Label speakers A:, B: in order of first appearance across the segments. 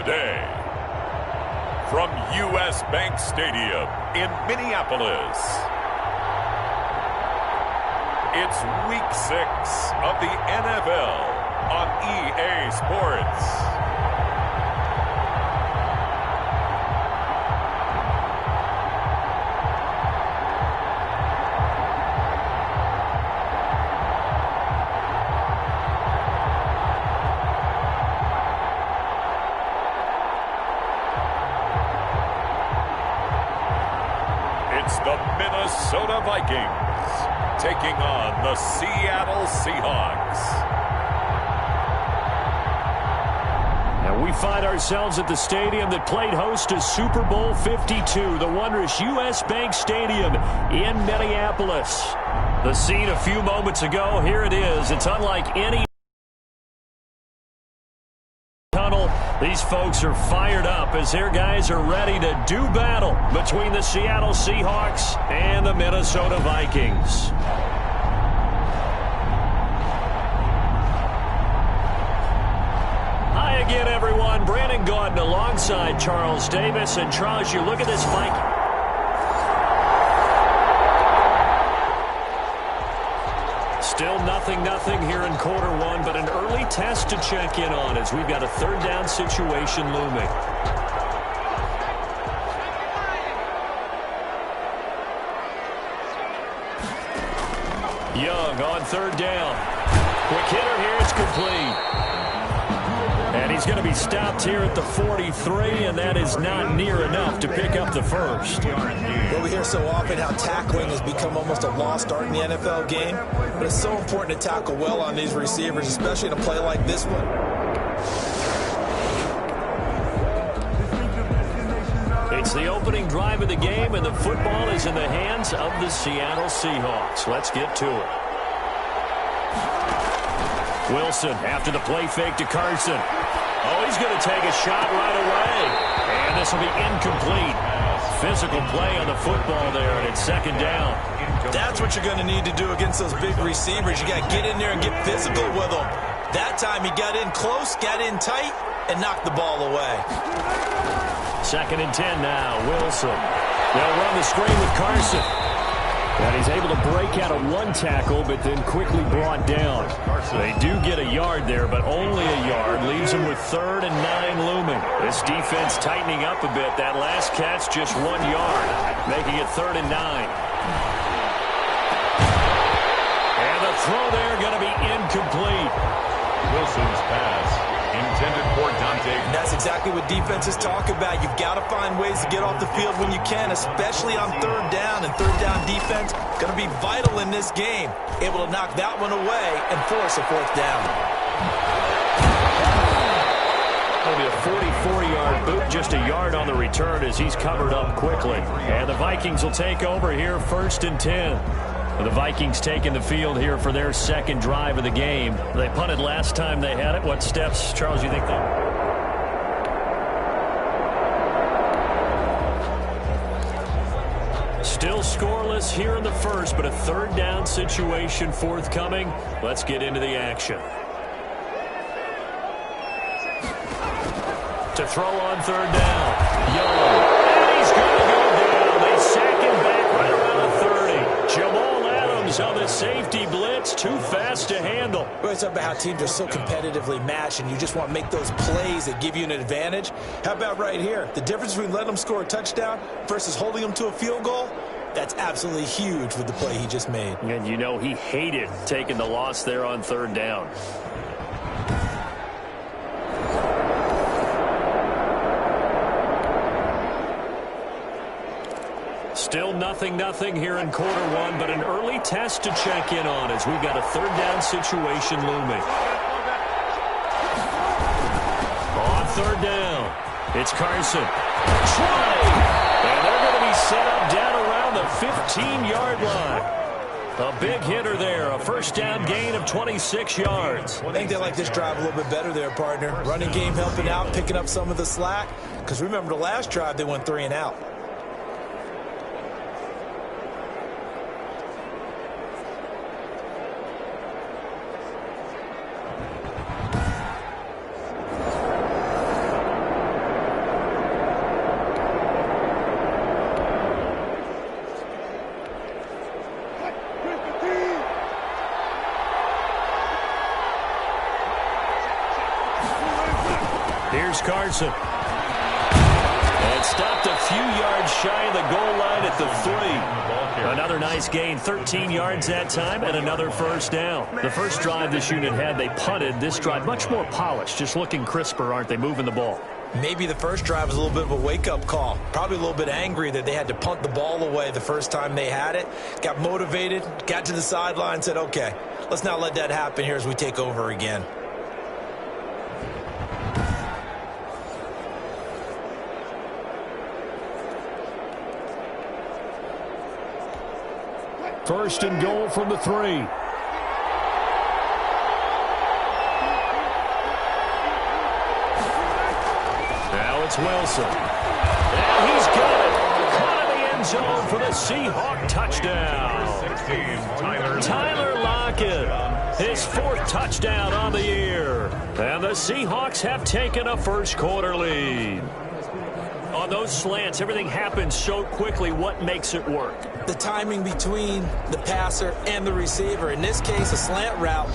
A: today. From U.S. Bank Stadium in Minneapolis, it's Week 6 of the NFL on EA Sports. It's the Minnesota Vikings taking on the Seattle Seahawks.
B: And we find ourselves at the stadium that played host to Super Bowl 52, the wondrous U.S. Bank Stadium in Minneapolis. The scene a few moments ago, here it is. It's unlike any tunnel. These folks are fired up as their guys are ready to do battle between the Seattle Seahawks and the Minnesota Vikings. Hi again, everyone. Brandon Gaudin alongside Charles Davis. And Charles, you look at this Viking. Still nothing here in quarter one, but an early test to check in on as we've got a third down situation looming. Young on third down. Quick hitter here, it's complete. And he's going to be stopped here at the 43, and that is not near enough to pick up the first.
C: Well, we hear so often how tackling has become almost a lost art in the NFL game, but it's so important to tackle well on these receivers, especially in a play like this one.
B: It's the opening drive of the game, and the football is in the hands of the Seattle Seahawks. Let's get to it. Wilson after the play fake to Carson. Oh, he's going to take a shot right away. And this will be incomplete. Physical play on the football there, and it's second down.
C: That's what you're going to need to do against those big receivers. You got to get in there and get physical with them. That time he got in close, got in tight, and knocked the ball away.
B: Second and 10 now. Wilson. They'll run the screen with Carson. And he's able to break out of one tackle, but then quickly brought down. They do get a yard there, but only a yard. Leaves them with 3rd and 9 looming. This defense tightening up a bit. That last catch, just 1 yard, making it 3rd and 9. And the throw there going to be incomplete.
A: Wilson's pass intended for Dante.
C: And that's exactly what defenses talk about. You've got to find ways to get off the field when you can, especially on third down. And third down defense going to be vital in this game. Able to knock that one away and force a 4th down.
B: It'll be a 44-yard boot, just a yard on the return as he's covered up quickly. And the Vikings will take over here, 1st and 10. The Vikings taking the field here for their second drive of the game. They punted last time they had it. What steps, Charles, you think they... Still scoreless here in the first, but a third down situation forthcoming. Let's get into the action. To throw on third down. Young. And he's going to go down. They sack him back right around the 30. Jamal on the safety blitz, too fast to handle.
C: We always talk about how teams are so competitively matched, and you just want to make those plays that give you an advantage. How about right here? The difference between letting them score a touchdown versus holding them to a field goal, that's absolutely huge with the play he just made.
B: And you know he hated taking the loss there on third down. Still nothing here in quarter one, but an early test to check in on as we've got a third down situation looming. On third down, it's Carson. Try! And they're going to be set up down around the 15-yard line. A big hitter there, a first down gain of 26 yards.
C: I think they like this drive a little bit better there, partner. Running game helping out, picking up some of the slack. Because remember the last drive, they went 3 and out.
B: Here's Carson. And stopped a few yards shy of the goal line at the 3. Another nice gain, 13 yards that time, and another first down. The first drive this unit had, they punted. This drive, much more polished, just looking crisper, aren't they, moving the ball?
C: Maybe the first drive was a little bit of a wake-up call. Probably a little bit angry that they had to punt the ball away the first time they had it. Got motivated, got to the sideline, said, okay, let's not let that happen here as we take over again.
B: First and goal from the 3. Now it's Wilson. And he's got it. Caught in the end zone for the Seahawks touchdown.
A: 16,
B: Tyler Lockett. His 4th touchdown on the year. And the Seahawks have taken a first quarter lead. On those slants, everything happens so quickly. What makes it work?
C: The timing between the passer and the receiver. In this case, a slant route.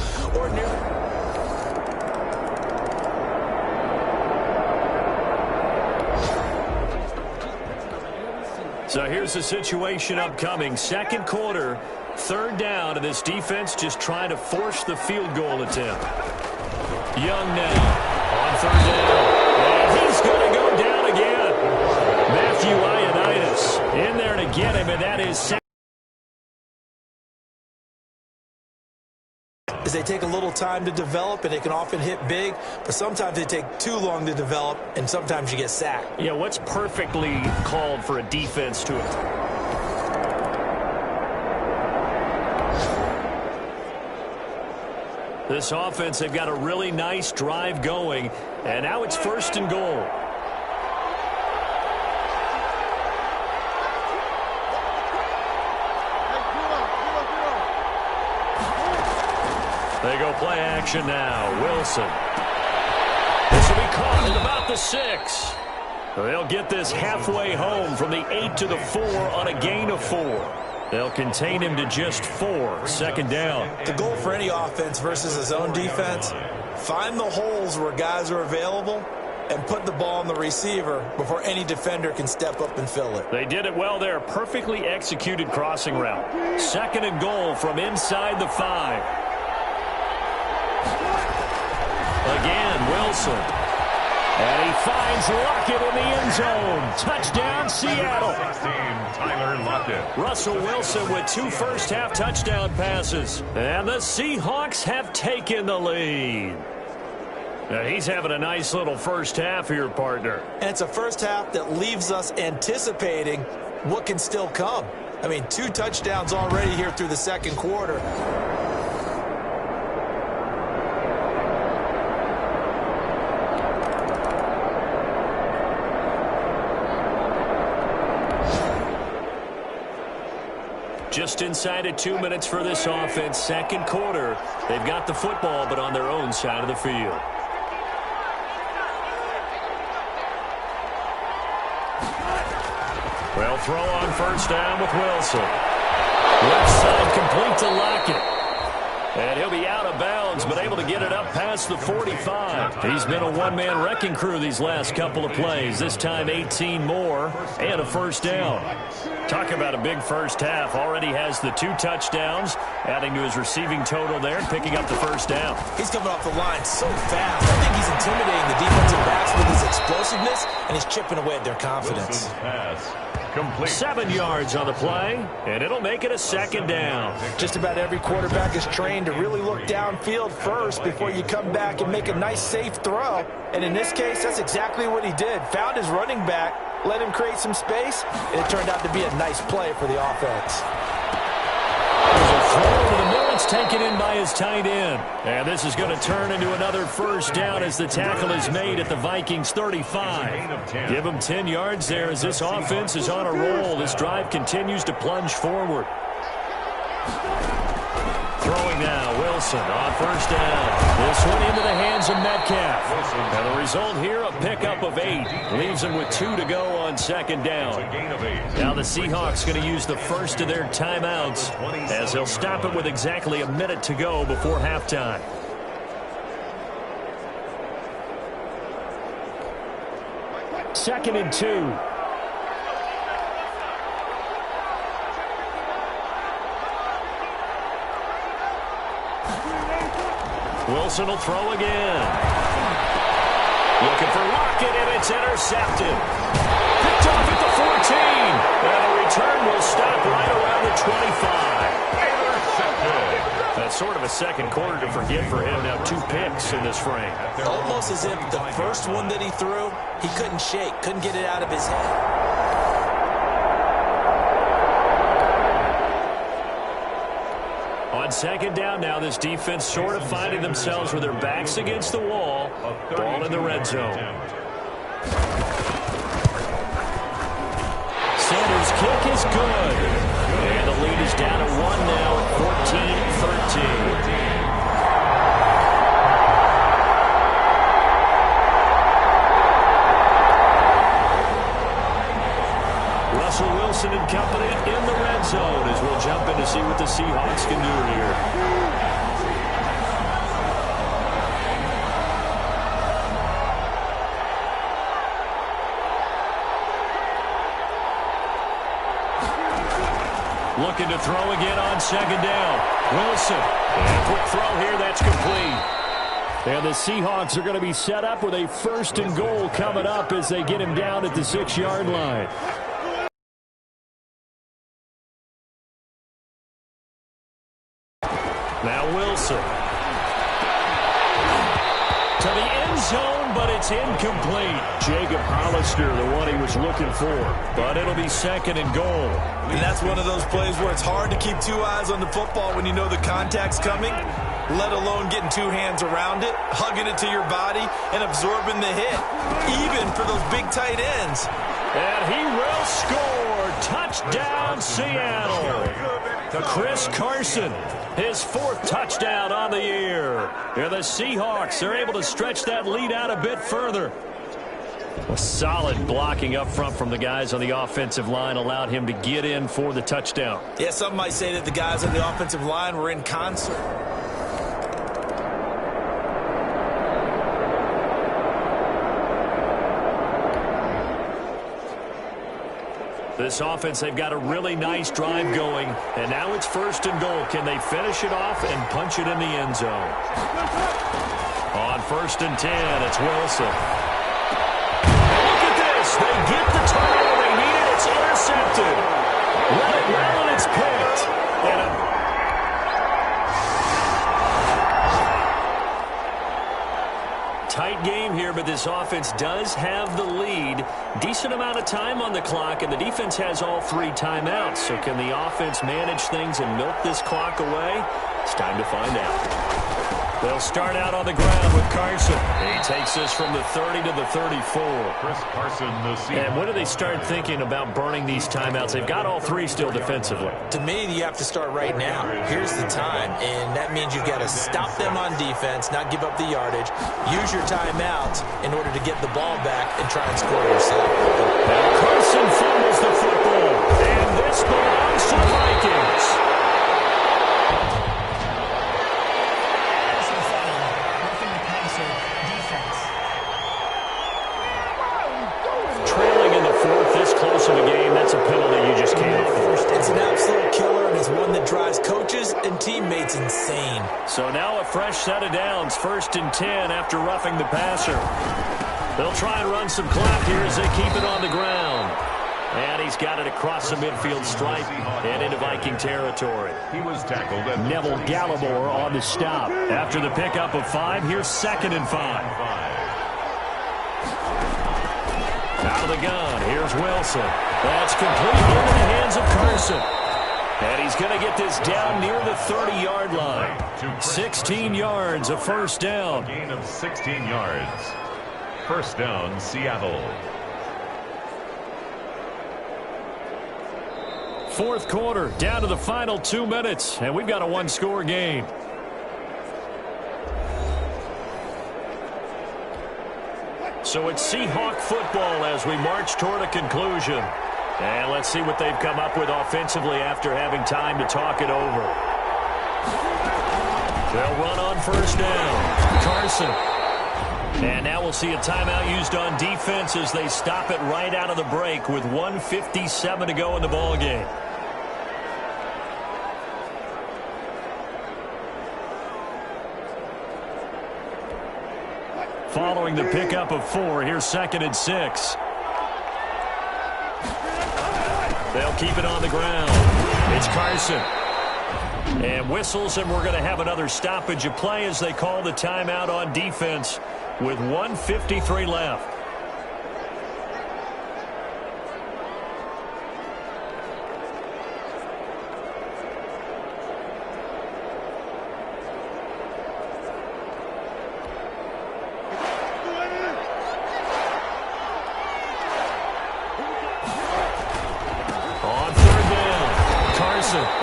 B: So here's the situation upcoming. Second quarter, 3rd down, and this defense just trying to force the field goal attempt. Young now on 3rd down. And he's going to go down again. Matthew Ioannidis in there to get him, and that is...
C: As they take a little time to develop, and they can often hit big, but sometimes they take too long to develop, and sometimes you get sacked.
B: Yeah, what's perfectly called for a defense to it? This offense, they've got a really nice drive going, and now it's 1st and goal. They go play action now. Wilson. This will be caught at about the 6. They'll get this halfway home from the 8 to the 4 on a gain of 4. They'll contain him to just 4. 2nd down.
C: The goal for any offense versus his own defense, find the holes where guys are available and put the ball on the receiver before any defender can step up and fill it.
B: They did it well there. Perfectly executed crossing route. 2nd and goal from inside the 5. Again, Wilson. And he finds Lockett in the end zone. Touchdown, Seattle.
A: 16, Tyler Lockett.
B: Russell Wilson with 2 first-half touchdown passes. And the Seahawks have taken the lead. Now, he's having a nice little first half here, partner.
C: And it's a first half that leaves us anticipating what can still come. I mean, 2 touchdowns already here through the second quarter.
B: Just inside of 2 minutes for this offense. Second quarter. They've got the football, but on their own side of the field. Well, throw on first down with Wilson. Left side complete to Lockett. And he'll be out of bounds, but able to get it up past the 45. He's been a one-man wrecking crew these last couple of plays. This time 18 more and a first down. Talk about a big first half. Already has the 2 touchdowns, adding to his receiving total there, picking up the first down.
C: He's coming off the line so fast. I think he's intimidating the defensive backs with his explosiveness, and he's chipping away at their confidence.
A: Complete.
B: 7 yards on the play, and it'll make it a 2nd down.
C: Just about every quarterback is trained to really look downfield first before you come back and make a nice, safe throw. And in this case, that's exactly what he did. Found his running back, let him create some space, and it turned out to be a nice play for the offense.
B: There's a throw to the middle. It's taken in by his tight end. And this is going to turn into another first down as the tackle is made at the Vikings 35. Give him 10 yards there as this offense is on a roll. This drive continues to plunge forward. Throwing now, Wilson on first down. This one into the hands of Metcalf. And the result here, a pickup of 8. Leaves him with 2 to go on 2nd down. Now the Seahawks going to use the first of their timeouts as they'll stop it with exactly a minute to go before halftime. 2nd and 2. Wilson will throw again. Looking for Lockett, and it's intercepted. Picked off at the 14. And the return will stop right around the 25. That's sort of a second quarter to forget for him. Now 2 picks in this frame.
C: Almost as if the first one that he threw, he couldn't shake, couldn't get it out of his head.
B: On 2nd down now, this defense sort of finding themselves with their backs against the wall. Ball in the red zone. Sanders' kick is good. And the lead is down to 1 now at 14-13. Russell Wilson and company in the red zone as we'll jump in to see what the Seahawks can do here. Looking to throw again on 2nd down. Wilson. And quick throw here. That's complete. And the Seahawks are going to be set up with a 1st and goal coming up as they get him down at the 6-yard line. Now Wilson. To the end zone, but it's incomplete. Jacob Hollister, the one he was looking for. But it'll be 2nd and goal.
C: And that's one of those plays where it's hard to keep 2 eyes on the football when you know the contact's coming, let alone getting 2 hands around it, hugging it to your body, and absorbing the hit, even for those big tight ends.
B: And he will score. Touchdown, Seattle. To Chris Carson. His 4th touchdown on the year. And the Seahawks are able to stretch that lead out a bit further. A solid blocking up front from the guys on the offensive line allowed him to get in for the touchdown.
C: Yeah, some might say that the guys on the offensive line were in concert.
B: This offense, they've got a really nice drive going, and now it's 1st and goal. Can they finish it off and punch it in the end zone? On 1st and 10, it's Wilson. Look at this. They get the turnover they needed. It's intercepted. Let it well, and it's picked. And tight game here, but this offense does have the lead. Decent amount of time on the clock, and the defense has all 3 timeouts. So can the offense manage things and milk this clock away? It's time to find out. They'll start out on the ground with Carson. He takes this from the 30 to the 34.
A: Chris Carson, the Seahawks.
B: And when do they start thinking about burning these timeouts? They've got all 3 still defensively.
C: To me, you have to start right now. Here's the time, and that means you've got to stop them on defense, not give up the yardage, use your timeouts in order to get the ball back and try and score yourself.
B: Now Carson fumbles the football, and this belongs to the Vikings. Trailing in the 4th, this close of a game, that's a penalty you just can't afford.
C: It's an absolute killer, and it's one that drives coaches and teammates insane.
B: So now a fresh set of downs, 1st and 10 after roughing the passer. They'll try and run some clock here as they keep it on the ground. And he's got it across the midfield stripe and into Viking territory.
A: He was tackled at
B: Neville Gallimore on the stop. After the pickup of 5, here's 2nd and 5. Out of the gun, here's Wilson. That's complete into the hands of Carson. And he's going to get this down near the 30-yard line. 16 yards, a 1st down.
A: Gain of 16 yards. 1st down, Seattle.
B: 4th quarter, down to the final 2 minutes, and we've got a 1-score game. So it's Seahawk football as we march toward a conclusion. And let's see what they've come up with offensively after having time to talk it over. They'll run on 1st down. Carson. And now we'll see a timeout used on defense as they stop it right out of the break with 1:57 to go in the ballgame. Following the pickup of 4, here's 2nd and 6. They'll keep it on the ground. It's Carson. And whistles, and we're going to have another stoppage of play as they call the timeout on defense with 1:53 left.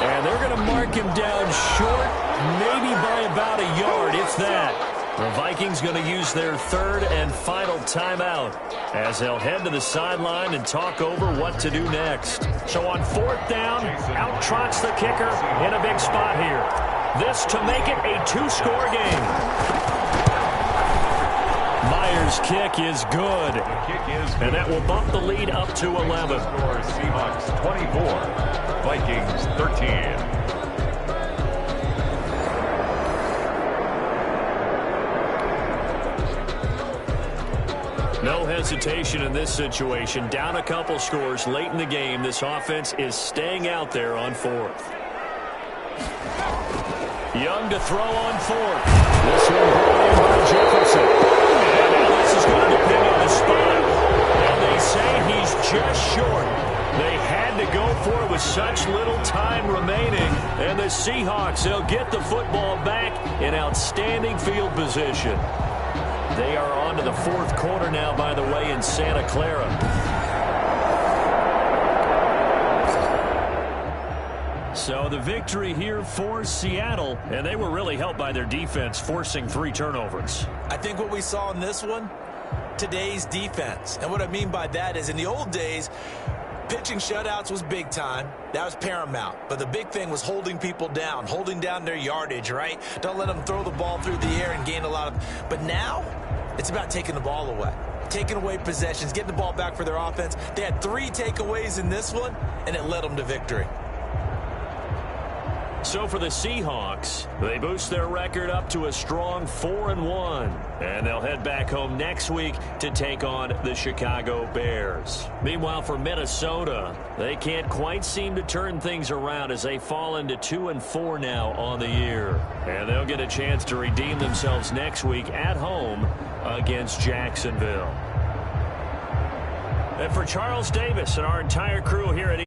B: And they're going to mark him down short, maybe by about a yard, if that. The Vikings going to use their 3rd and final timeout as they'll head to the sideline and talk over what to do next. So on 4th down, out trots the kicker in a big spot here. This to make it a 2-score game. Myers' kick is good, and that will bump the lead up to 11.
A: Seahawks 24. Vikings 13.
B: No hesitation in this situation. Down a couple scores late in the game. This offense is staying out there on 4th. Young to throw on 4th. This one brought in by Jefferson. And now this is going to depend on the spot. And they say he's just short. They had to go for it with such little time remaining. And the Seahawks, they'll get the football back in outstanding field position. They are on to the 4th quarter now, by the way, in Santa Clara. So the victory here for Seattle, and they were really helped by their defense, forcing 3 turnovers.
C: I think what we saw in this one, today's defense. And what I mean by that is in the old days, pitching shutouts was big time. That was paramount. But the big thing was holding people down, holding down their yardage, right? Don't let them throw the ball through the air and gain a lot of... But now, it's about taking the ball away. Taking away possessions, getting the ball back for their offense. They had 3 takeaways in this one, and it led them to victory.
B: So for the Seahawks, they boost their record up to a strong 4-1. And they'll head back home next week to take on the Chicago Bears. Meanwhile, for Minnesota, they can't quite seem to turn things around as they fall into 2-4 now on the year. And they'll get a chance to redeem themselves next week at home against Jacksonville. And for Charles Davis and our entire crew here at